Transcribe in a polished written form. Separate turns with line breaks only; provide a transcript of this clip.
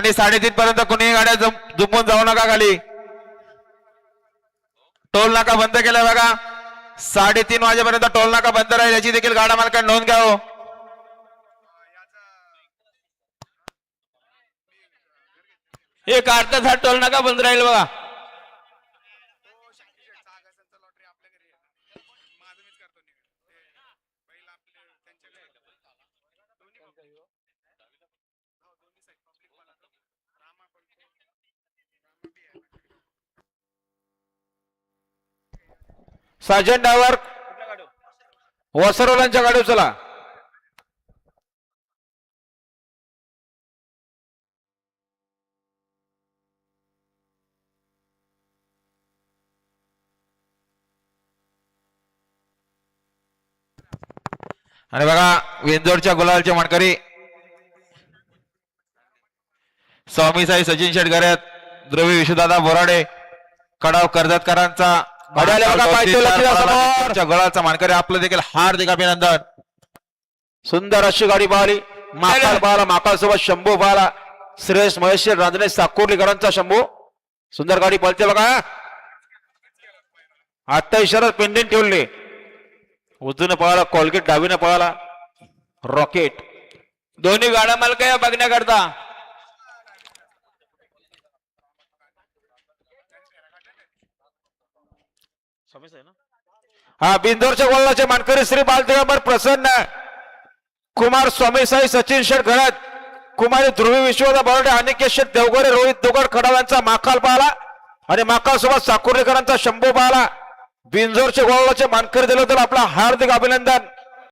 आणि 3:30 पर्यंत कोणी गाड्या झुंपून जाऊ नका खाली. टोल नाका बंद केलाय बघा. 3:30 वाजेपर्यंत टोल नाका बंद राहील याची देखील गाडा मालकांनी नोंद घ्यावं.
एक अर्धा तास टोल नाका बंद राहील बघा.
सार्जंट ड्रायव्हर वसरोलांच्या गाडीवर चला. आणि बघा वेंजोरच्या गुलालचे मानकरी स्वामी साई सचिन शेटकरत, ध्रुवी विश्वदादा बोराडे, कडाव कर्जतकरांचा गुलालचा मानकरी आपलं देखील हार्दिक अभिनंदन.
सुंदर अशी गाडी पाहिली. माकाल पाहिला, माकाल सोबत शंभू पाहिला. श्रेयस महेश रांजणे साकोर्लीकरांचा शंभू. सुंदर गाडी पळते बघा. आता इशारा पेंडेंट ठेवले. उजून पळाला, कोलगेट डावीनं पळाला, रॉकेट.
दोन्ही गाड्या मालक या बघण्याकरता.
हा बिंदोरच्या गोलाचे मानकरी श्री बालदिगंबर प्रसन्न कुमार स्वामी साई सचिन शेठ घरात, कुमारी ध्रुवी विश्वदा बोराडे, अनिकेत शेठ देवगोरे, रोहित दोगड खडाव यांचा माकाल पाहला आणि माकाल सोबत साकोर्लीकरांचा शंभू पाहला. बिंजोरचे गोलाचे मानकरी दिलं तर आपला हार्दिक अभिनंदन.